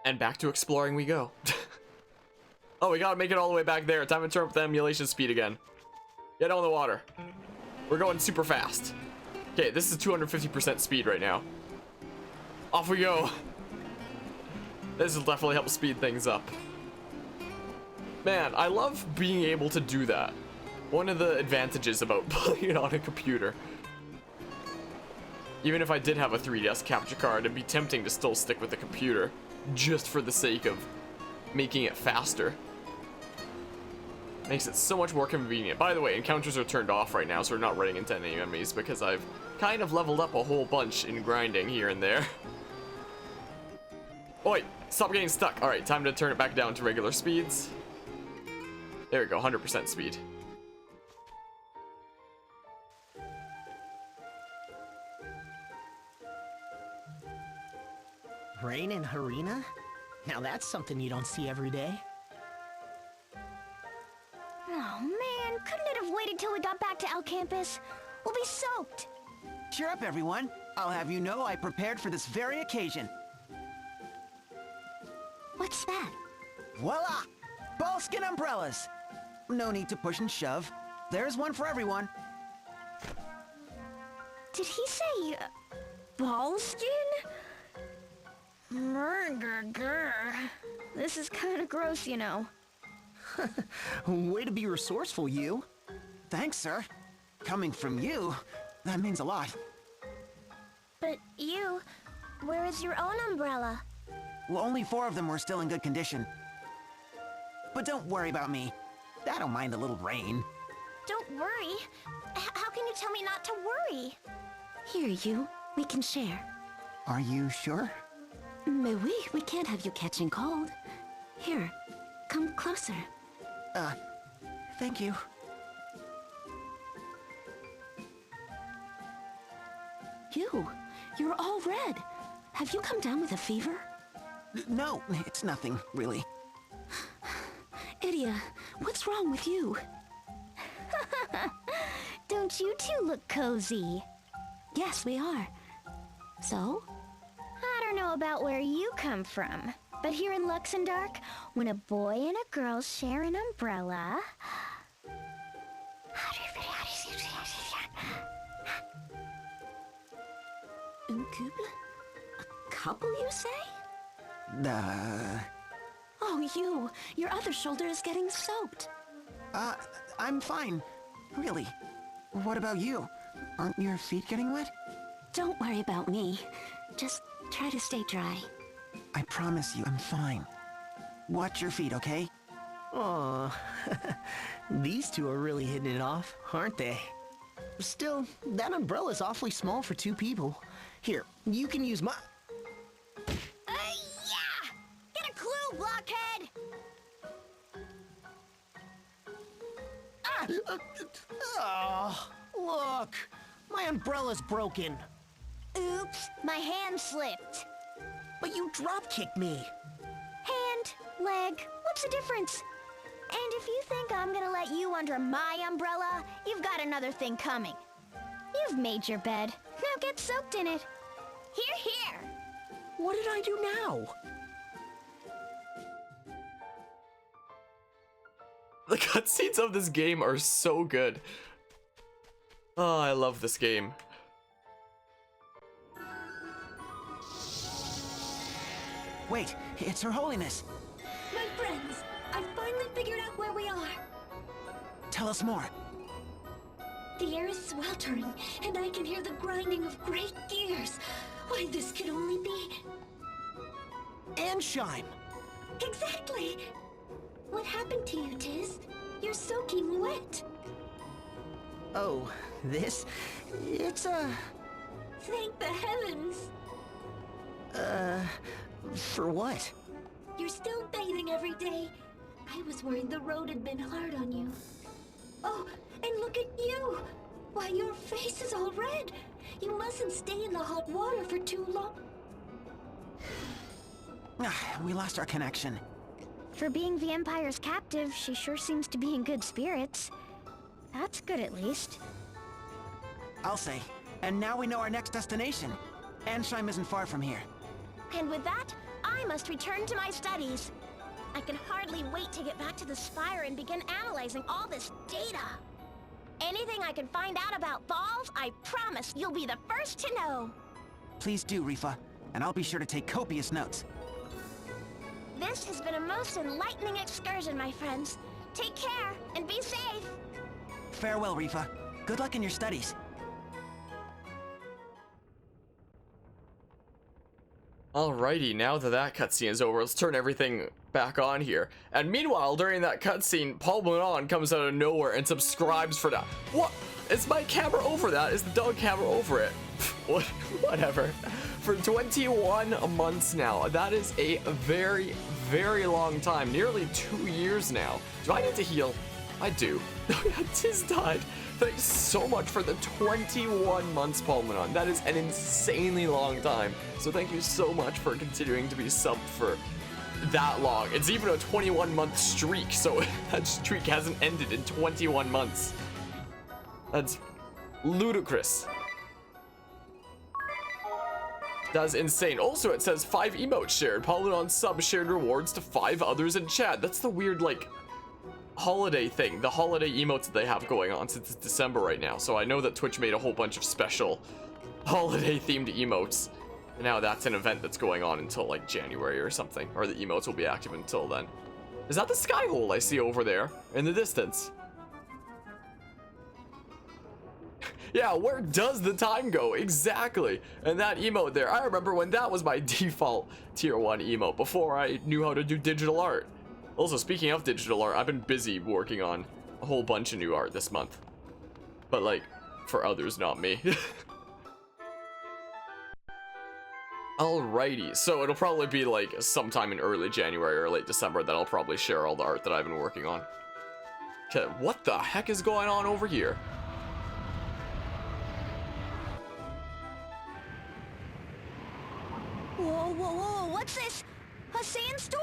And back to exploring we go. Oh, we gotta make it all the way back there. Time to turn up the emulation speed again. Get on the water. We're going super fast. Okay, this is 250% speed right now. Off we go. This will definitely help speed things up. Man, I love being able to do that. One of the advantages about playing it on a computer. Even if I did have a 3DS capture card, it'd be tempting to still stick with the computer. Just for the sake of making it faster. Makes it so much more convenient. By the way, encounters are turned off right now, so we're not running into any enemies because I've kind of leveled up a whole bunch in grinding here and there. Oi, stop getting stuck. Alright, time to turn it back down to regular speeds. There we go, 100% speed. Rain in Harina? Now that's something you don't see every day. Oh man, couldn't it have waited till we got back to El Campus? We'll be soaked. Cheer up, everyone. I'll have you know I prepared for this very occasion. What's that? Voila! Ballskin umbrellas! No need to push and shove. There's one for everyone. Did he say ballskin? This is kind of gross, you know. Way to be resourceful, you. Thanks, sir. Coming from you, that means a lot. But you, where is your own umbrella? Well, only 4 of them were still in good condition. But don't worry about me. I don't mind a little rain. Don't worry. How can you tell me not to worry? Here, you. We can share. Are you sure? Mais oui, we can't have you catching cold. Here, come closer. Thank you. You're all red. Have you come down with a fever? No, it's nothing, really. Idia, what's wrong with you? Don't you two look cozy? Yes, we are. So? I don't know about where you come from, but here in Luxembourg, when a boy and a girl share an umbrella... Un couple? A couple, you say? Oh, your other shoulder is getting soaked. I'm fine. Really. What about you? Aren't your feet getting wet? Don't worry about me. Just try to stay dry. I promise you, I'm fine. Watch your feet, okay? Aw, these two are really hitting it off, aren't they? Still, that umbrella's awfully small for 2 people. Here, you can use my... Yeah! Get a clue, blockhead! Oh, look! My umbrella's broken. Oops, my hand slipped. But you drop-kicked me. Hand, leg, what's the difference? And if you think I'm gonna let you under my umbrella, you've got another thing coming. You've made your bed. Now get soaked in it. Here, here! What did I do now? The cutscenes of this game are so good. Oh, I love this game. Wait, it's Her Holiness. My friends, I finally figured out where we are. Tell us more. The air is sweltering, and I can hear the grinding of great gears. Why, this could only be... And Shime. Exactly! What happened to you, Tiz? You're soaking wet. Oh, this... It's Thank the heavens! For what? You're still bathing every day. I was worried the road had been hard on you. Oh, and look at you! Why, your face is all red! You mustn't stay in the hot water for too long. We lost our connection. For being the Empire's captive, she sure seems to be in good spirits. That's good, at least. I'll say. And now we know our next destination. Anshime isn't far from here. And with that, I must return to my studies. I can hardly wait to get back to the Spire and begin analyzing all this data. Anything I can find out about balls, I promise you'll be the first to know. Please do, Rifa, and I'll be sure to take copious notes. This has been a most enlightening excursion, my friends. Take care and be safe. Farewell, Rifa. Good luck in your studies. Alrighty, now that cutscene is over, let's turn everything back on here. And meanwhile, during that cutscene, Paul Munon comes out of nowhere and subscribes for that. What? Is my camera over that? Is the dog camera over it? Whatever. For 21 months now. That is a very, very long time. Nearly 2 years now. Do I need to heal? I do. Tiz died. Thanks so much for the 21 months, Paul Munon. That is an insanely long time. So thank you so much for continuing to be subbed for that long. It's even a 21-month streak, so that streak hasn't ended in 21 months. That's ludicrous. That's insane. Also, it says 5 emotes shared. Paul Munon sub shared rewards to 5 others in chat. That's the weird, like, holiday thing, the holiday emotes that they have going on since it's December right now. So I know that Twitch made a whole bunch of special holiday themed emotes. And now that's an event that's going on until like January or something, or the emotes will be active until then. Is that the sky hole I see over there in the distance? Yeah, where does the time go? Exactly. And that emote there, I remember when that was my default tier 1 emote before I knew how to do digital art. Also, speaking of digital art, I've been busy working on a whole bunch of new art this month. But, like, for others, not me. Alrighty, so it'll probably be, like, sometime in early January or late December that I'll probably share all the art that I've been working on. Okay, what the heck is going on over here? Whoa, whoa, whoa, what's this? A sandstorm?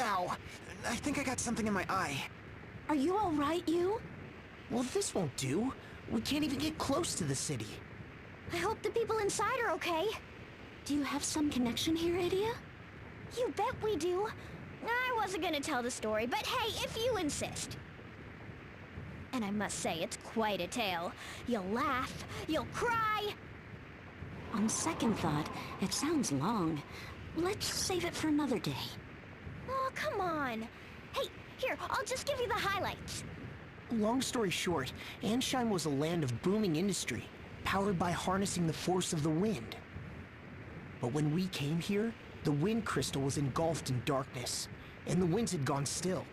Ow. I think I got something in my eye. Are you all right, you? Well, this won't do. We can't even get close to the city. I hope the people inside are okay. Do you have some connection here, Idia? You bet we do. I wasn't gonna tell the story, but hey, if you insist. And I must say, it's quite a tale. You'll laugh, you'll cry. On second thought, it sounds long. Let's save it for another day. Oh, come on. Hey, here, I'll just give you the highlights. Long story short, Ansheim was a land of booming industry, powered by harnessing the force of the wind. But when we came here, the wind crystal was engulfed in darkness, and the winds had gone still.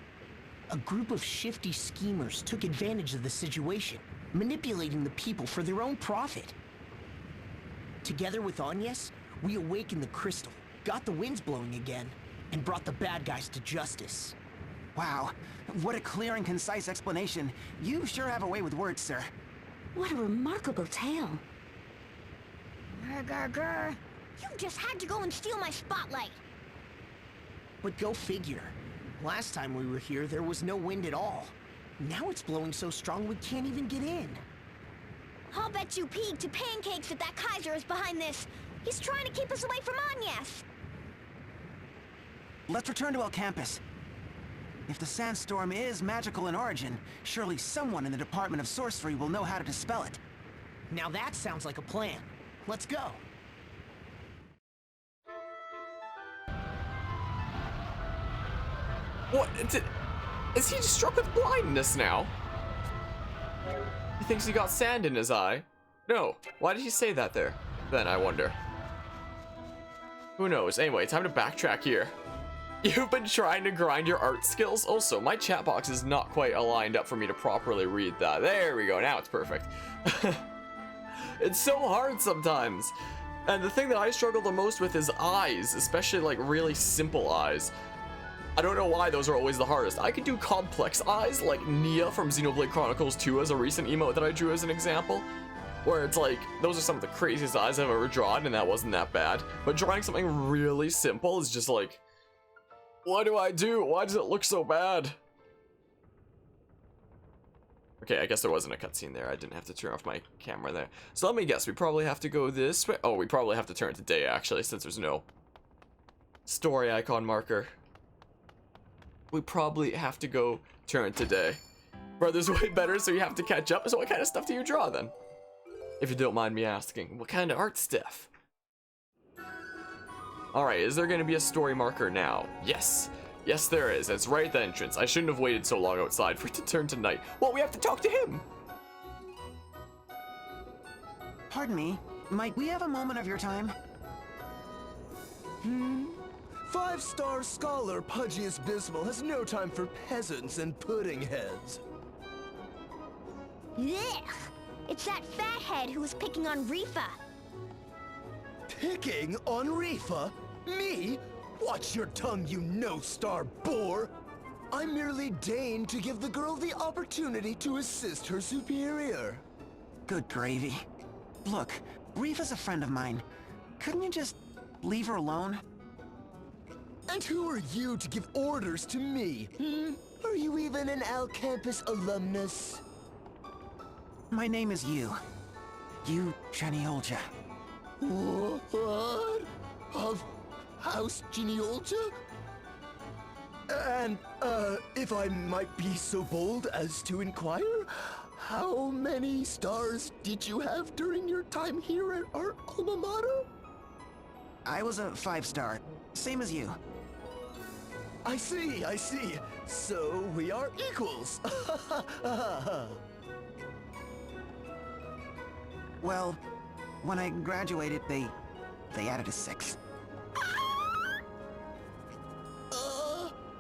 A group of shifty schemers took advantage of the situation, manipulating the people for their own profit. Together with Agnes, we awakened the crystal, got the winds blowing again, and brought the bad guys to justice. Wow, what a clear and concise explanation. You sure have a way with words, sir. What a remarkable tale. Grr. You just had to go and steal my spotlight. But go figure. Last time we were here, there was no wind at all. Now it's blowing so strong we can't even get in. I'll bet you pig to pancakes that Kaiser is behind this. He's trying to keep us away from Agnes. Let's return to El Campus. If the sandstorm is magical in origin, surely someone in the Department of Sorcery will know how to dispel it. Now that sounds like a plan. Let's go. What? Is he struck with blindness now? He thinks he got sand in his eye. No. Why did he say that there? Then I wonder. Who knows? Anyway, time to backtrack here. You've been trying to grind your art skills? Also, my chat box is not quite aligned up for me to properly read that. There we go. Now it's perfect. It's so hard sometimes. And the thing that I struggle the most with is eyes, especially like really simple eyes. I don't know why those are always the hardest. I could do complex eyes like Nia from Xenoblade Chronicles 2 as a recent emote that I drew as an example. Where it's like, those are some of the craziest eyes I've ever drawn and that wasn't that bad. But drawing something really simple is just like, what do I do? Why does it look so bad? Okay, I guess there wasn't a cutscene there. I didn't have to turn off my camera there. So let me guess, we probably have to go this way. Oh, we probably have to turn it to day actually, since there's no story icon marker. We probably have to go turn it today. Brother's way better, so you have to catch up. So what kind of stuff do you draw then? If you don't mind me asking. What kind of art stuff? Alright, is there going to be a story marker now? Yes. Yes, there is. It's right at the entrance. I shouldn't have waited so long outside for it to turn to night. Well, we have to talk to him. Pardon me, might we have a moment of your time? 5-star scholar Pudgius Bismal has no time for peasants and pudding heads. Ugh! It's that fathead who was picking on Rifa. Picking on Rifa? Me? Watch your tongue, you no-star bore! I merely deigned to give the girl the opportunity to assist her superior. Good gravy. Look, Rifa's a friend of mine. Couldn't you just leave her alone? And who are you to give orders to me? Are you even an Al Campus alumnus? My name is Yu. Yu Genealja. What? Of House Genealja? And, if I might be so bold as to inquire, how many stars did you have during your time here at our alma mater? I was a 5-star, same as you. I see, I see. So we are equals. Well, when I graduated, they added a 6.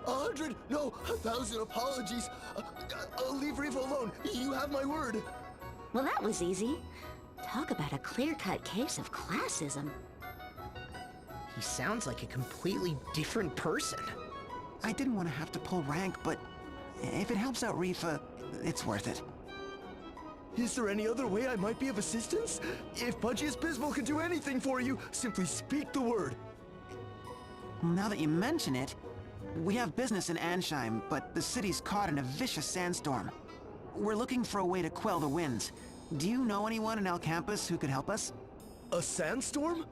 100, no, 1,000 apologies. Leave Riva alone. You have my word. Well, that was easy. Talk about a clear-cut case of classism. He sounds like a completely different person. I didn't want to have to pull rank, but if it helps out Rifa, it's worth it. Is there any other way I might be of assistance? If Pudgius Bismal can do anything for you, simply speak the word. Now that you mention it, we have business in Ansheim, but the city's caught in a vicious sandstorm. We're looking for a way to quell the winds. Do you know anyone in El Campus who could help us? A sandstorm?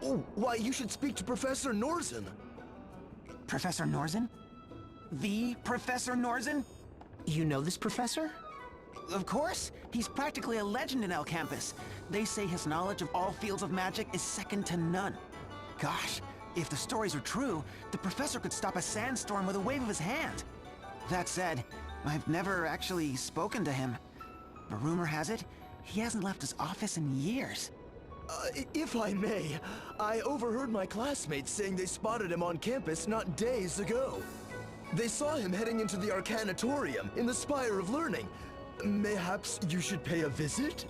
Oh, why, you should speak to Professor Norzen. Professor Norzen? The Professor Norzen? You know this professor? Of course! He's practically a legend in El Campus. They say his knowledge of all fields of magic is second to none. Gosh, if the stories are true, the professor could stop a sandstorm with a wave of his hand. That said, I've never actually spoken to him. But rumor has it, he hasn't left his office in years. If I may, I overheard my classmates saying they spotted him on campus not days ago. They saw him heading into the Arcanatorium in the Spire of Learning. Mayhaps you should pay a visit?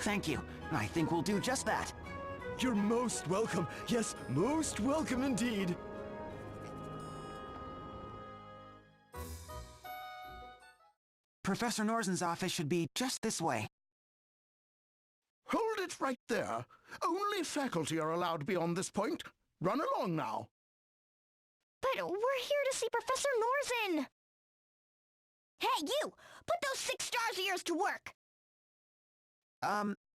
Thank you. I think we'll do just that. You're most welcome. Yes, most welcome indeed. Professor Norzen's office should be just this way. Hold it right there. Only faculty are allowed beyond this point. Run along now. But we're here to see Professor Norzen! Hey, you! Put those 6 stars of yours to work!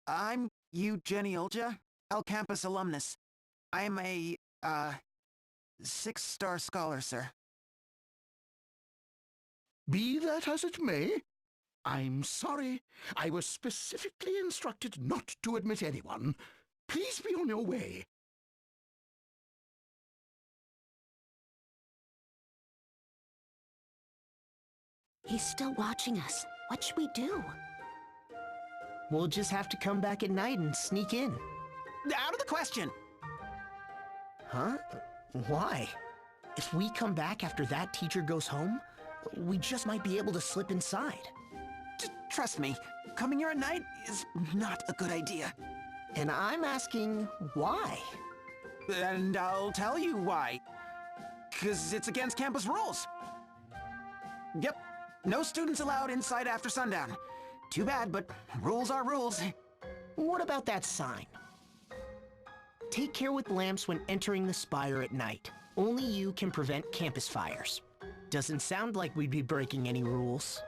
I'm Yu Genealja, El Campus alumnus. I'm a, 6-star scholar, sir. Be that as it may, I'm sorry. I was specifically instructed not to admit anyone. Please be on your way. He's still watching us. What should we do? We'll just have to come back at night and sneak in. Out of the question! Huh? Why? If we come back after that teacher goes home, we just might be able to slip inside. Trust me, coming here at night is not a good idea. And I'm asking why? And I'll tell you why. 'Cause it's against campus rules. Yep, no students allowed inside after sundown. Too bad, but rules are rules. What about that sign? Take care with lamps when entering the spire at night. Only you can prevent campus fires. Doesn't sound like we'd be breaking any rules.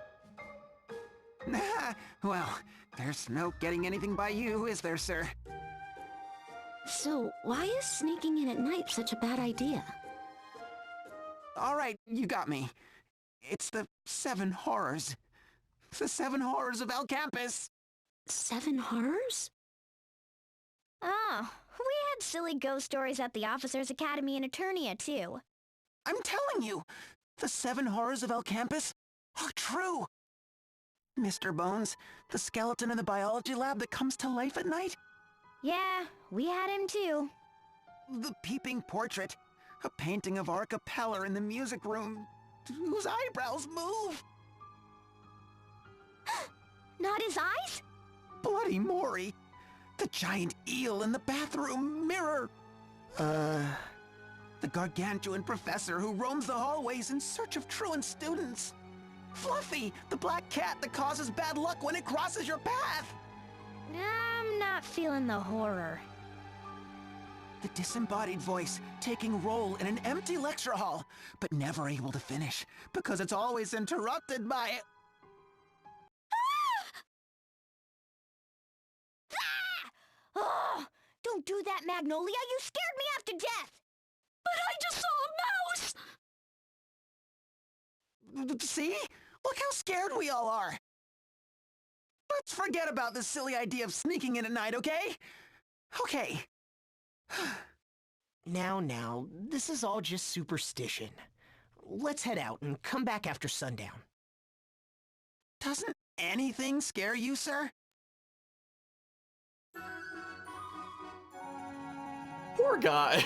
Well, there's no getting anything by you, is there, sir? So, why is sneaking in at night such a bad idea? All right, you got me. It's the 7 horrors. The 7 horrors of El Campus. 7 horrors? Oh, we had silly ghost stories at the Officers Academy in Eternia, too. I'm telling you, the 7 horrors of El Campus are true. Mr. Bones, the skeleton in the biology lab that comes to life at night. Yeah, we had him, too. The peeping portrait. A painting of our capeller in the music room, whose eyebrows move. Not his eyes? Bloody Maury. The giant eel in the bathroom mirror. The gargantuan professor who roams the hallways in search of truant students. Fluffy, the black cat that causes bad luck when it crosses your path. I'm not feeling the horror. The disembodied voice taking role in an empty lecture hall, but never able to finish because it's always interrupted by... Oh, don't do that, Magnolia. You scared me half to death. But I just saw a mouse! See? Look how scared we all are. Let's forget about this silly idea of sneaking in at night, okay? Okay. Now, this is all just superstition. Let's head out and come back after sundown. Doesn't anything scare you, sir? Poor guy.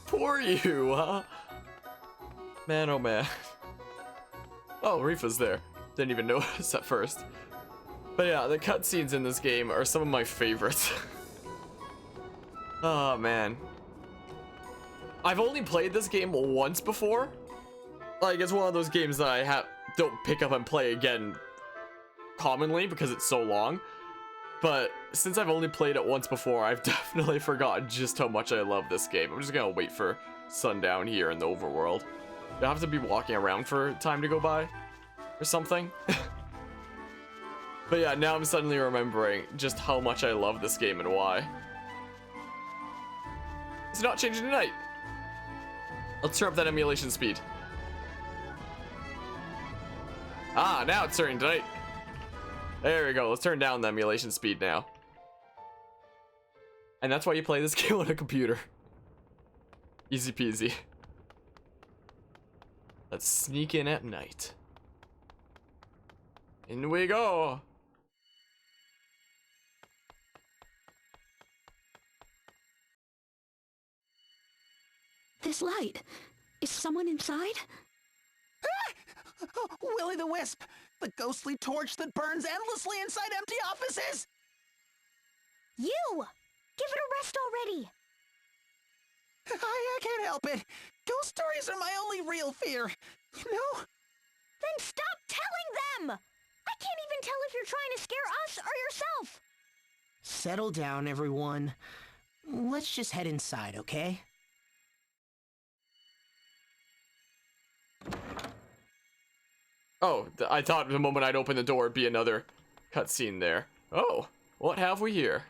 Poor you, huh? Man, oh man. Oh, Rifa's there. Didn't even notice at first. But yeah, the cutscenes in this game are some of my favorites. Oh man. I've only played this game once before. Like, it's one of those games that I don't pick up and play again commonly because it's so long. But since I've only played it once before, I've definitely forgotten just how much I love this game. I'm just gonna wait for sundown here in the overworld. Do I have to be walking around for time to go by? Or something? But yeah, now I'm suddenly remembering just how much I love this game and why. It's not changing tonight. Let's turn up that emulation speed. Ah, now it's turning tonight. There we go. Let's turn down the emulation speed now. And that's why you play this game on a computer. Easy peasy. Let's sneak in at night. In we go. This light. Is someone inside? Willy the Wisp, the ghostly torch that burns endlessly inside empty offices! You! Give it a rest already. I can't help it. Ghost stories are my only real fear, you know? Then stop telling them! I can't even tell if you're trying to scare us or yourself. Settle down, everyone. Let's just head inside, okay? Oh, I thought the moment I'd open the door, it'd be another cutscene there. Oh, what have we here?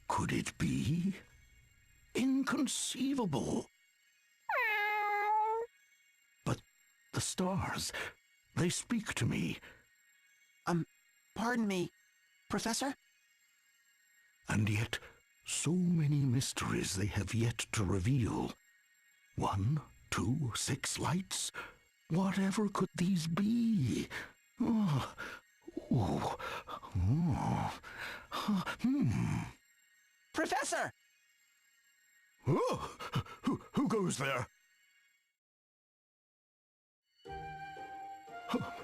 Could it be? Inconceivable. But the stars, they speak to me. Pardon me, Professor? And yet, so many mysteries they have yet to reveal. 1, 2, 6 lights? Whatever could these be? Oh, oh, oh, Professor! Oh, who goes there?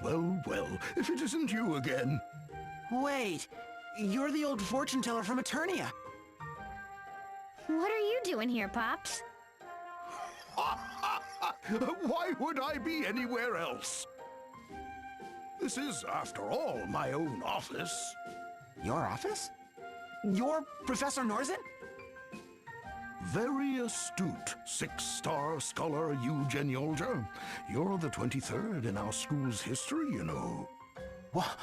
Well, if it isn't you again. Wait, you're the old fortune teller from Eternia. What are you doing here, Pops? Why would I be anywhere else? This is, after all, my own office. Your office? You're Professor Norzen? Very astute 6-star scholar Eugen Yolger. You're the 23rd in our school's history, you know. What?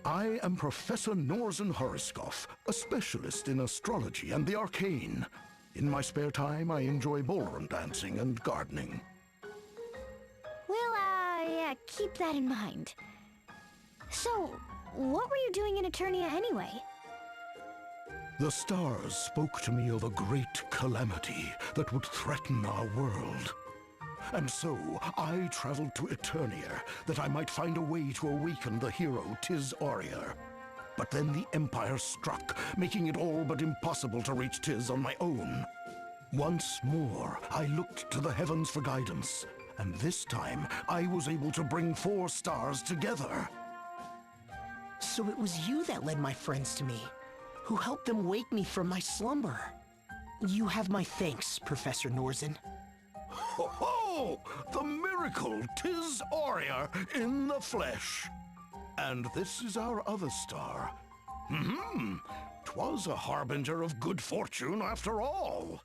I am Professor Norzen Horoskov, a specialist in astrology and the arcane. In my spare time, I enjoy ballroom dancing and gardening. Well, yeah, keep that in mind. So, what were you doing in Eternia anyway? The stars spoke to me of a great calamity that would threaten our world. And so, I traveled to Eternia that I might find a way to awaken the hero Tiz Aurier. But then the Empire struck, making it all but impossible to reach Tiz on my own. Once more, I looked to the heavens for guidance, and this time I was able to bring 4 stars together. So it was you that led my friends to me, who helped them wake me from my slumber. You have my thanks, Professor Norzen. Ho ho! The miracle Tiz Aurier in the flesh. And this is our other star. 'Twas a harbinger of good fortune after all.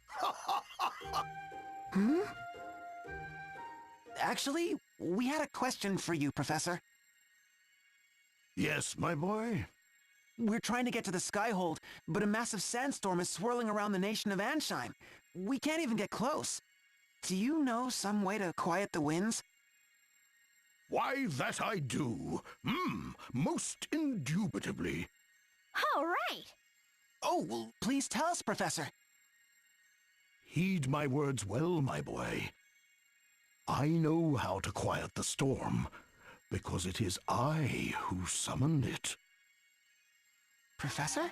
Actually, we had a question for you, Professor. Yes, my boy? We're trying to get to the Skyhold, but a massive sandstorm is swirling around the nation of Ansheim. We can't even get close. Do you know some way to quiet the winds? Why, that I do. Most indubitably. All right. Oh, well, please tell us, Professor. Heed my words well, my boy. I know how to quiet the storm, because it is I who summoned it. Professor?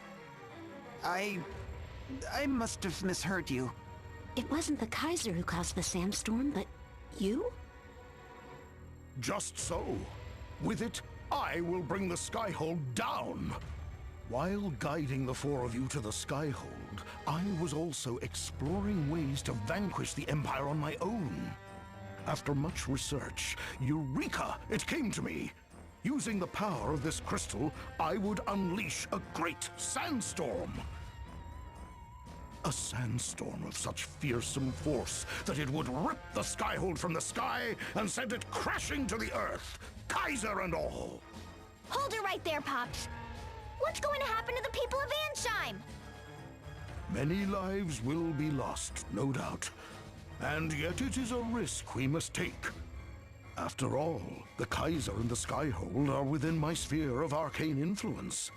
I must have misheard you. It wasn't the Kaiser who caused the sandstorm, but you? Just so. With it, I will bring the Skyhold down. While guiding the 4 of you to the Skyhold, I was also exploring ways to vanquish the Empire on my own. After much research, eureka! It came to me. Using the power of this crystal, I would unleash a great sandstorm. A sandstorm of such fearsome force that it would rip the Skyhold from the sky and send it crashing to the earth, Kaiser and all. Hold it right there, Pops. What's going to happen to the people of Ansheim? Many lives will be lost, no doubt. And yet it is a risk we must take. After all, the Kaiser and the Skyhold are within my sphere of arcane influence.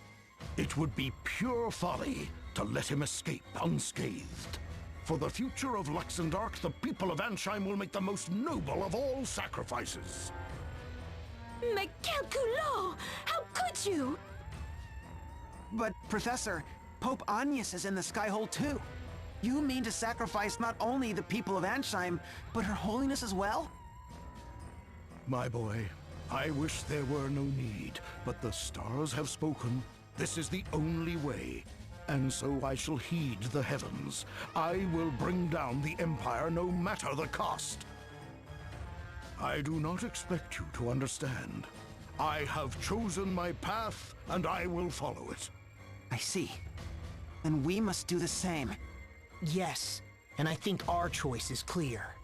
It would be pure folly to let him escape unscathed. For the future of Luxendark, the people of Ansheim will make the most noble of all sacrifices. Mais quel culot! How could you? But, Professor, Pope Agnes is in the Skyhold too. You mean to sacrifice not only the people of Ansheim, but Her Holiness as well? My boy, I wish there were no need, but the stars have spoken. This is the only way. And so I shall heed the heavens. I will bring down the Empire no matter the cost. I do not expect you to understand. I have chosen my path, and I will follow it. I see. Then we must do the same. Yes, and I think our choice is clear.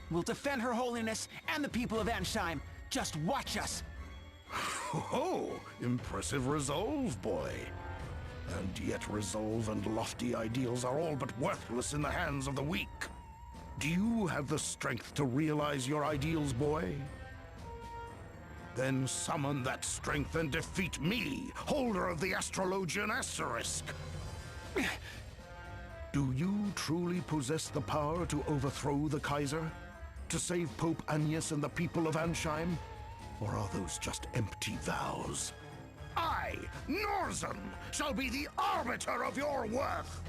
We'll defend Her Holiness and the people of Ansheim. Just watch us. Oh, impressive resolve, boy. And yet resolve and lofty ideals are all but worthless in the hands of the weak. Do you have the strength to realize your ideals, boy? Then summon that strength and defeat me, holder of the Astrologian Asterisk. Do you truly possess the power to overthrow the Kaiser? To save Pope Agnes and the people of Ansheim? Or are those just empty vows? I, Norzen, shall be the arbiter of your worth!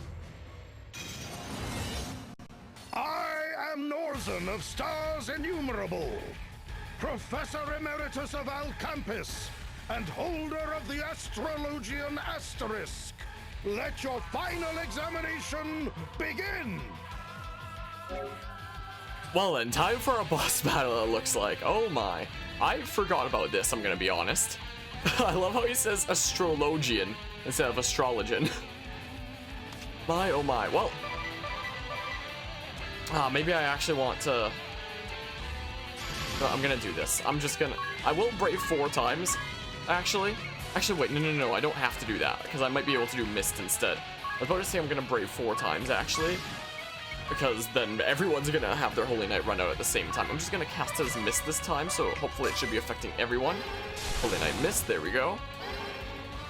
I am Norzen of Stars Innumerable, Professor Emeritus of Alcampus, and holder of the Astrologian Asterisk. Let your final examination begin! Well then, time for a boss battle, it looks like. Oh my. I forgot about this, I'm gonna be honest. I love how he says astrologian instead of astrologian. My, oh my. Well, maybe I actually want to... No, I'm gonna do this. I will brave 4 times, actually. Actually, wait, no, I don't have to do that, because I might be able to do Mist instead. I was about to say I'm gonna brave 4 times, actually, because then everyone's gonna have their Holy Knight run out at the same time. I'm just gonna cast it as Mist this time, so hopefully it should be affecting everyone. Holy Knight Mist, there we go.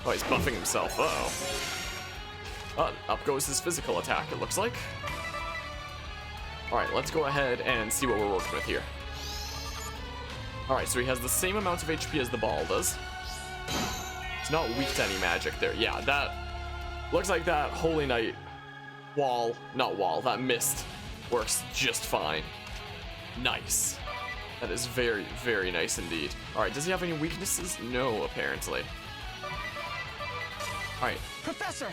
Oh, he's buffing himself, uh-oh. Up goes his physical attack, it looks like. Alright, let's go ahead and see what we're working with here. Alright, so he has the same amount of HP as the ball does. It's not weak to any magic there. Yeah, that looks like that Holy Knight that Mist works just fine. Nice. That is very, very nice indeed. Alright, does he have any weaknesses? No, apparently. Alright. Professor,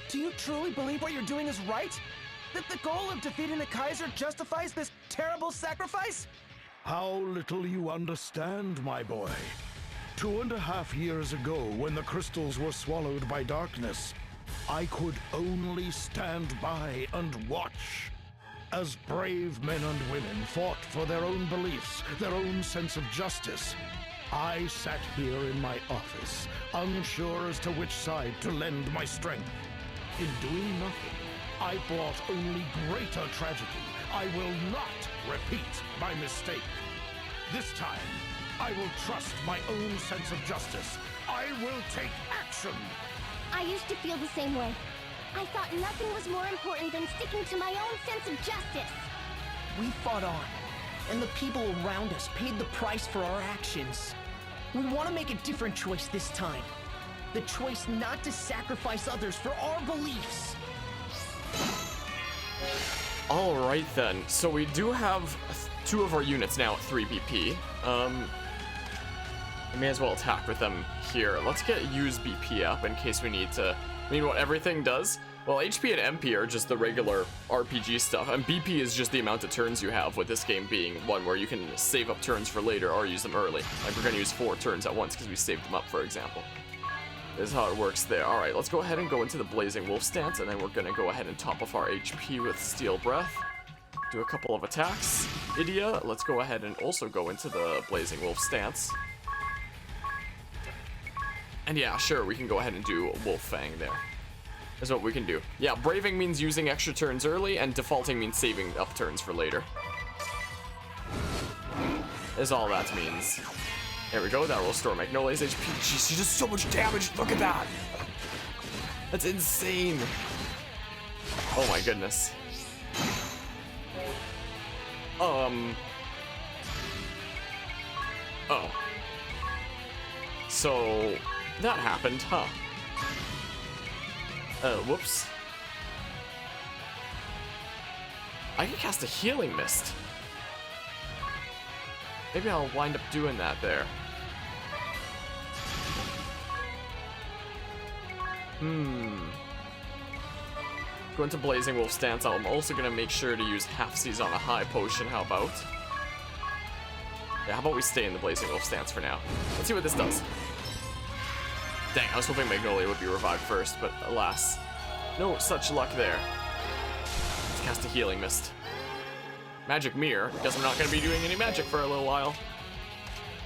do you truly believe what you're doing is right? That the goal of defeating the Kaiser justifies this terrible sacrifice? How little you understand, my boy. 2.5 years ago, when the crystals were swallowed by darkness, I could only stand by and watch. As brave men and women fought for their own beliefs, their own sense of justice, I sat here in my office, unsure as to which side to lend my strength. In doing nothing, I brought only greater tragedy. I will not repeat my mistake. This time, I will trust my own sense of justice. I will take action. I used to feel the same way. I thought nothing was more important than sticking to my own sense of justice. We fought on, and the people around us paid the price for our actions. We want to make a different choice this time. The choice not to sacrifice others for our beliefs. Alright then, so we do have 2 of our units now at 3 BP. We may as well attack with them here. Let's get use BP up in case we need to. I mean, what everything does? Well, HP and MP are just the regular RPG stuff, and BP is just the amount of turns you have, with this game being one where you can save up turns for later or use them early. Like, we're gonna use 4 turns at once because we saved them up, for example. This is how it works there. Alright, let's go ahead and go into the Blazing Wolf stance, and then we're gonna go ahead and top off our HP with Steel Breath. Do a couple of attacks. Idia, let's go ahead and also go into the Blazing Wolf stance. And yeah, sure, we can go ahead and do Wolf Fang there. That's what we can do. Yeah, Braving means using extra turns early, and Defaulting means saving up turns for later. Is all that means. There we go, that will restore Magnolia's HP. Jeez, she does so much damage, look at that! That's insane! Oh my goodness. Oh. So, that happened, huh? Whoops. I can cast a Healing Mist. Maybe I'll wind up doing that there. Go into Blazing Wolf stance. I'm also gonna make sure to use half-seas on a high potion. How about? Yeah, how about we stay in the Blazing Wolf stance for now? Let's see what this does. Dang, I was hoping Magnolia would be revived first, but alas. No such luck there. Let's cast a Healing Mist. Magic Mirror, because I'm not going to be doing any magic for a little while.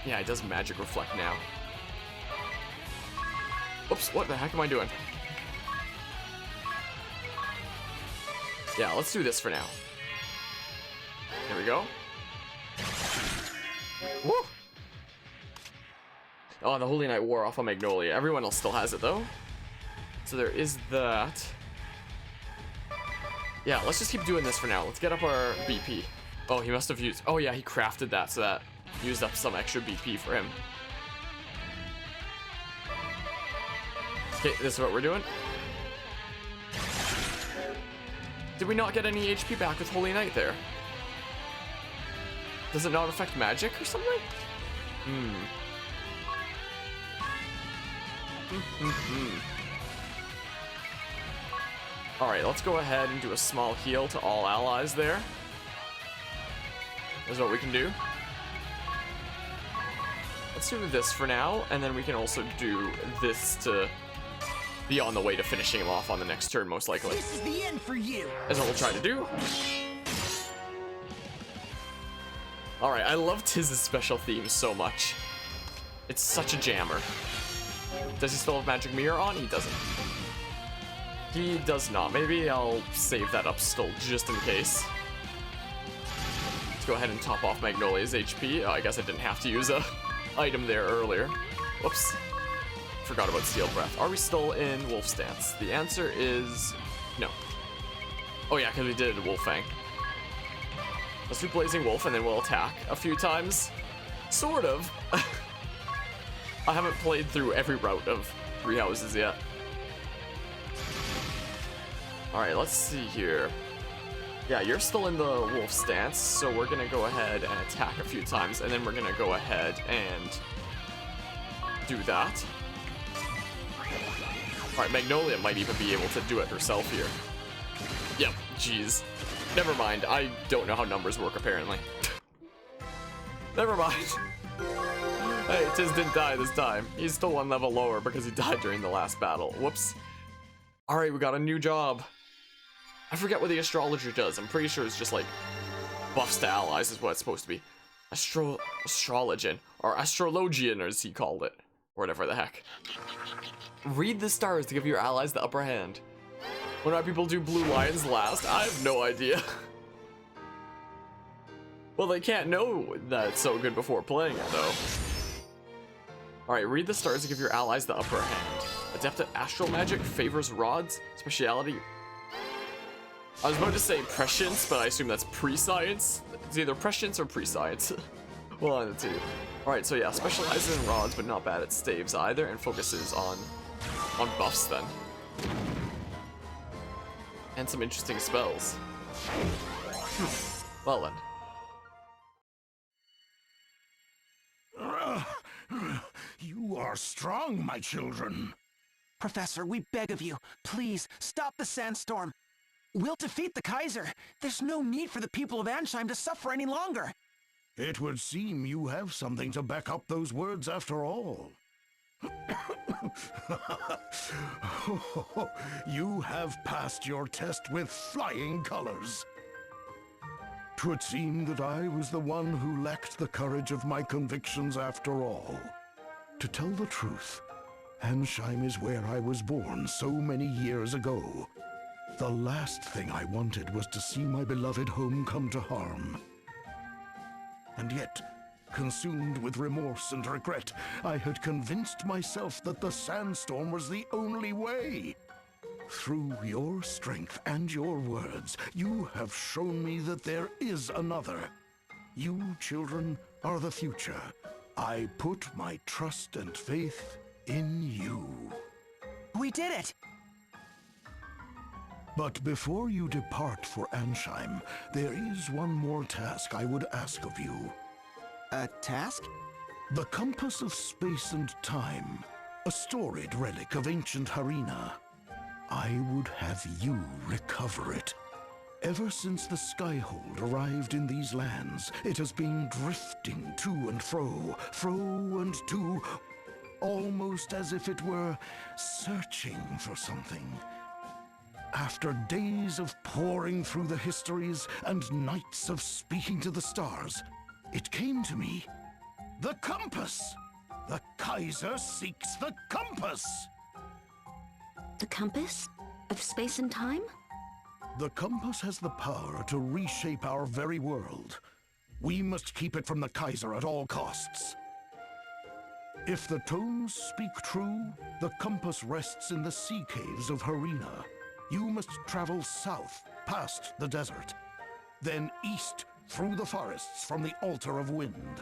Yeah, it does Magic Reflect now. Oops, what the heck am I doing? Yeah, let's do this for now. There we go. Woo! Oh, the Holy Knight wore off on Magnolia. Everyone else still has it, though. So there is that. Yeah, let's just keep doing this for now. Let's get up our BP. Oh, he must have used... Oh, yeah, he crafted that, so that used up some extra BP for him. Okay, this is what we're doing. Did we not get any HP back with Holy Knight there? Does it not affect magic or something? Alright, let's go ahead and do a small heal to all allies there. Is what we can do. Let's do this for now, and then we can also do this to be on the way to finishing him off on the next turn, most likely. This is the end for you. That's what we'll try to do. Alright, I love Tiz's special theme so much. It's such a jammer. Does he still have Magic Mirror on? He doesn't. He does not. Maybe I'll save that up still, just in case. Let's go ahead and top off Magnolia's HP. Oh, I guess I didn't have to use a item there earlier. Whoops. Forgot about Steel Breath. Are we still in Wolf Stance? The answer is no. Oh yeah, because we did Wolf Fang. Let's do Blazing Wolf and then we'll attack a few times. Sort of. I haven't played through every route of Three Houses yet. Alright, let's see here. Yeah, you're still in the Wolf Stance, so we're gonna go ahead and attack a few times, and then we're gonna go ahead and do that. Alright, Magnolia might even be able to do it herself here. Yep, jeez. Never mind, I don't know how numbers work apparently. Never mind. Hey, Tiz didn't die this time. He's still one level lower because he died during the last battle. Whoops. Alright, we got a new job. I forget what the astrologer does. I'm pretty sure it's just like buffs to allies is what it's supposed to be. Astrologian, or astrologian as he called it, or whatever the heck. Read the stars to give your allies the upper hand. When our people do Blue Lions last, I have no idea. Well, they can't know that it's so good before playing it, though. Alright, read the stars to give your allies the upper hand. Adept at astral magic, favors rods, speciality. I was about to say prescience, but I assume that's pre-science. It's either prescience or pre-science. Well, on the two. Alright, so yeah, specializes in rods, but not bad at staves either, and focuses on buffs then. And some interesting spells. Well then. You are strong, my children. Professor, we beg of you, please stop the sandstorm. We'll defeat the Kaiser. There's no need for the people of Ansheim to suffer any longer. It would seem you have something to back up those words after all. You have passed your test with flying colors. 'Twould seem that I was the one who lacked the courage of my convictions after all. To tell the truth, Ansheim is where I was born so many years ago. The last thing I wanted was to see my beloved home come to harm. And yet, consumed with remorse and regret, I had convinced myself that the sandstorm was the only way. Through your strength and your words, you have shown me that there is another. You children are the future. I put my trust and faith in you. We did it! But before you depart for Ansheim, there is one more task I would ask of you. A task? The Compass of Space and Time, a storied relic of ancient Harina. I would have you recover it. Ever since the Skyhold arrived in these lands, it has been drifting to and fro and to, almost as if it were searching for something. After days of poring through the histories and nights of speaking to the stars, it came to me. The compass! The Kaiser seeks the compass! The compass? Of space and time? The compass has the power to reshape our very world. We must keep it from the Kaiser at all costs. If the tones speak true, the compass rests in the sea caves of Harina. You must travel south, past the desert, then east through the forests from the Altar of Wind.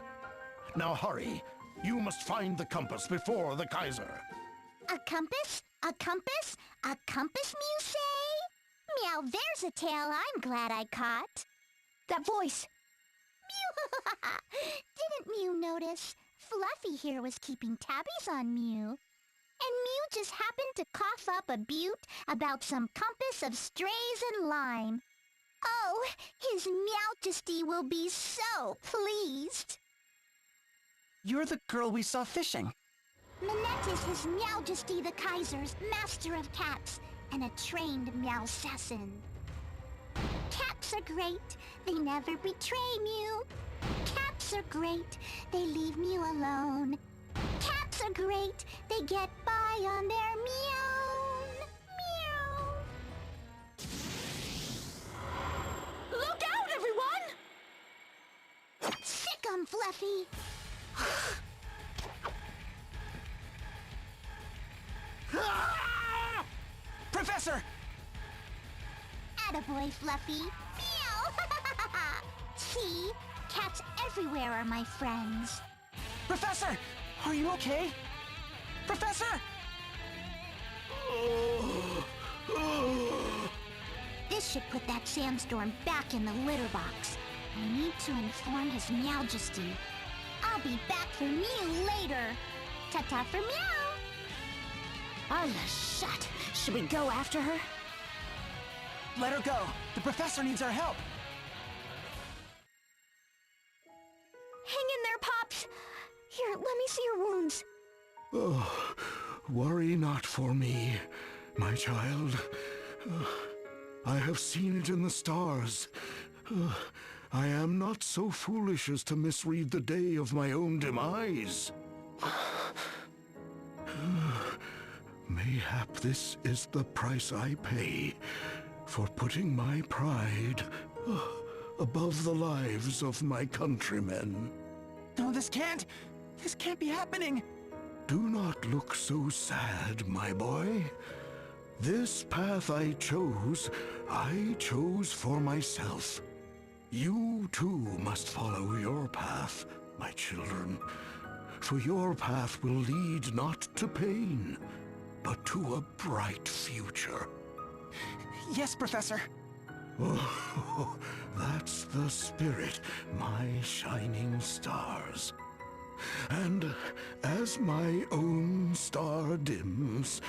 Now hurry, you must find the compass before the Kaiser. A compass? A compass? A compass, Mew say? Meow, there's a tale I'm glad I caught. That voice! Mew! Didn't Mew notice? Fluffy here was keeping tabbies on Mew. And Mew just happened to cough up a butte about some compass of strays and lime. Oh, His Majesty will be so pleased. You're the girl we saw fishing. Minette is His Majesty the Kaiser's Master of Cats and a trained meow assassin. Cats are great, they never betray you. Cats are great, they leave you alone. Cats are great, they get by on their meow. Meow. Look out, everyone! Sick 'em, Fluffy. Professor! Attaboy, Fluffy. Meow. See? Cats everywhere are my friends. Professor! Are you okay? Professor! This should put that sandstorm back in the litter box. I need to inform His Majesty. I'll be back for Mew later. Ta-ta for Meow. Ah, shut. Should we go after her? Let her go. The professor needs our help. Hang in there, Pops. Here, let me see your wounds. Oh, worry not for me, my child. I have seen it in the stars. I am not so foolish as to misread the day of my own demise. Mayhap this is the price I pay for putting my pride above the lives of my countrymen. No, this can't be happening. Do not look so sad, my boy. This path I chose for myself. You too must follow your path, my children. For your path will lead not to pain, but to a bright future. Yes, Professor. Oh, that's the spirit, my shining stars. And as my own star dims,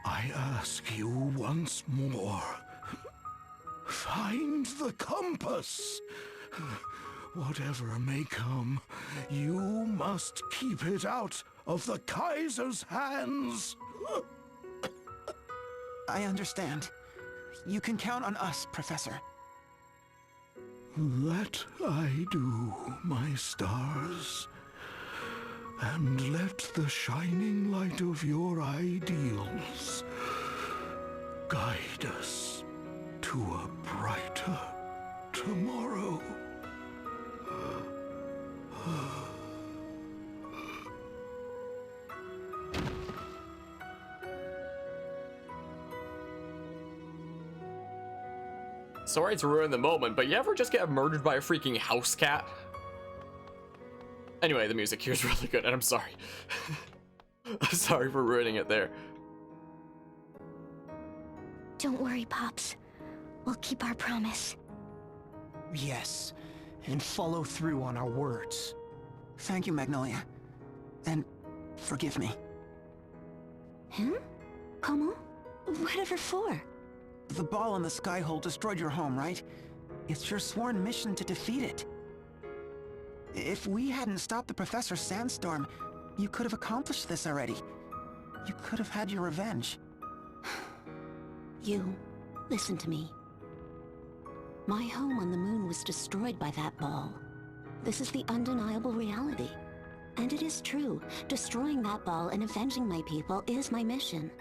I ask you once more, find the compass. Whatever may come, you must keep it out of the Kaiser's hands. I understand. You can count on us, Professor. That I do, my stars. And let the shining light of your ideals guide us to a brighter tomorrow. Sorry to ruin the moment, but you ever just get murdered by a freaking house cat? Anyway, the music here is really good, and I'm sorry. I'm sorry for ruining it there. Don't worry, Pops. We'll keep our promise. Yes, and follow through on our words. Thank you, Magnolia. And forgive me. Huh? Comment? Whatever for? The ball in the sky hole destroyed your home, right? It's your sworn mission to defeat it. If we hadn't stopped the Professor's sandstorm, you could have accomplished this already. You could have had your revenge. You, listen to me. My home on the moon was destroyed by that ball. This is the undeniable reality. And it is true, destroying that ball and avenging my people is my mission.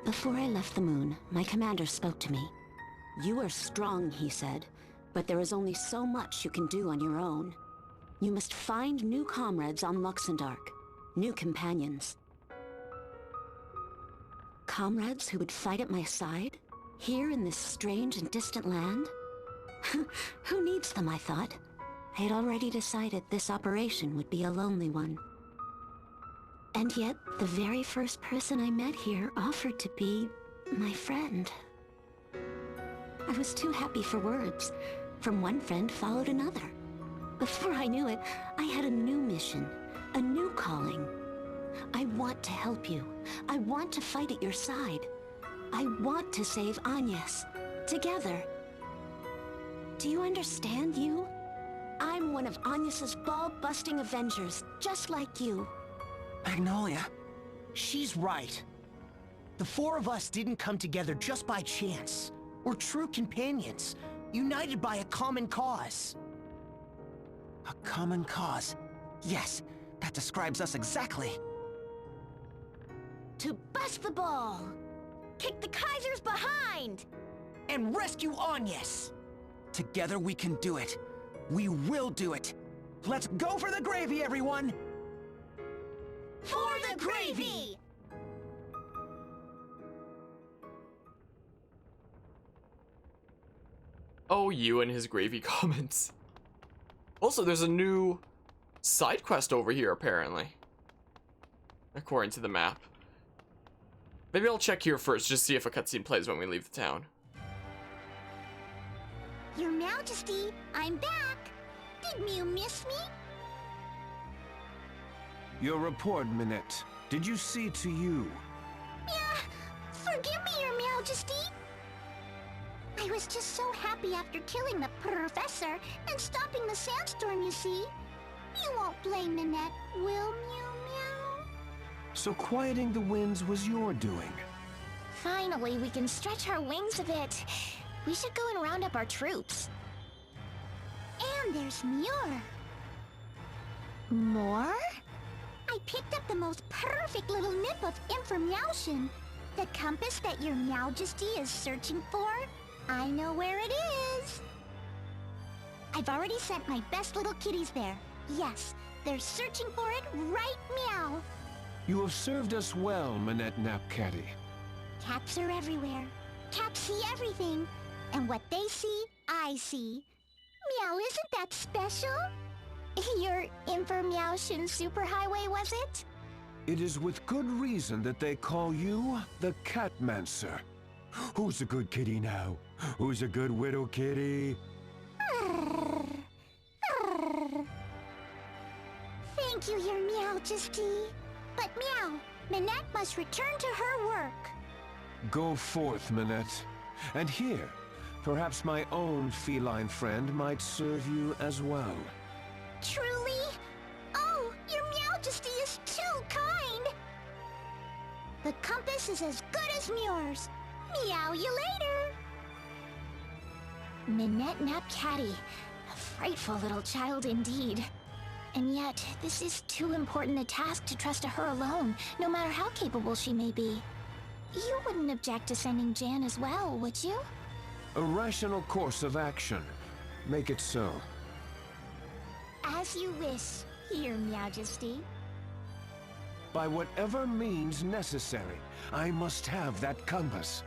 Before I left the moon, my commander spoke to me. You are strong, he said, but there is only so much you can do on your own. You must find new comrades on Luxembourg, new companions. Comrades who would fight at my side, here in this strange and distant land? Who needs them, I thought. I had already decided this operation would be a lonely one. And yet, the very first person I met here offered to be my friend. I was too happy for words. From one friend followed another. Before I knew it, I had a new mission, a new calling. I want to help you. I want to fight at your side. I want to save Agnes. Together. Do you understand, you? I'm one of Agnes's ball-busting Avengers, just like you. Magnolia. She's right. The four of us didn't come together just by chance. We're true companions, united by a common cause. A common cause. Yes, that describes us exactly. To bust the ball! Kick the Kaisers behind! And rescue Agnes! Together we can do it. We will do it. Let's go for the gravy, everyone! For the gravy! Oh, you and his gravy comments. Also, there's a new side quest over here, apparently. According to the map. Maybe I'll check here first, just see if a cutscene plays when we leave the town. Your Majesty, I'm back! Didn't you miss me? Your report, Minette. Did you see to you? Yeah, forgive me, Your Majesty. I was just so happy after killing the professor and stopping the sandstorm, you see. You won't blame Minette, will Mew Meow? So quieting the winds was your doing. Finally, we can stretch our wings a bit. We should go and round up our troops. And there's Muir. More? I picked up the most perfect little nip of information. The compass that your Majesty is searching for. I know where it is. I've already sent my best little kitties there. Yes, they're searching for it right meow. You have served us well, Minette Napcatty. Cats are everywhere. Cats see everything. And what they see, I see. Meow, isn't that special? Your information superhighway, was it? It is with good reason that they call you the Catmancer. Who's a good kitty now? Who's a good widow kitty? Thank you, Your Majesty. But Meow, Minette must return to her work. Go forth, Minette. And here, perhaps my own feline friend might serve you as well. Truly? Oh, Your Majesty is too kind. The compass is as good as Muir's. Meow you later. Minette Napcatty. A frightful little child indeed. And yet, this is too important a task to trust to her alone, no matter how capable she may be. You wouldn't object to sending Jan as well, would you? A rational course of action. Make it so. As you wish, Your Majesty. By whatever means necessary, I must have that compass.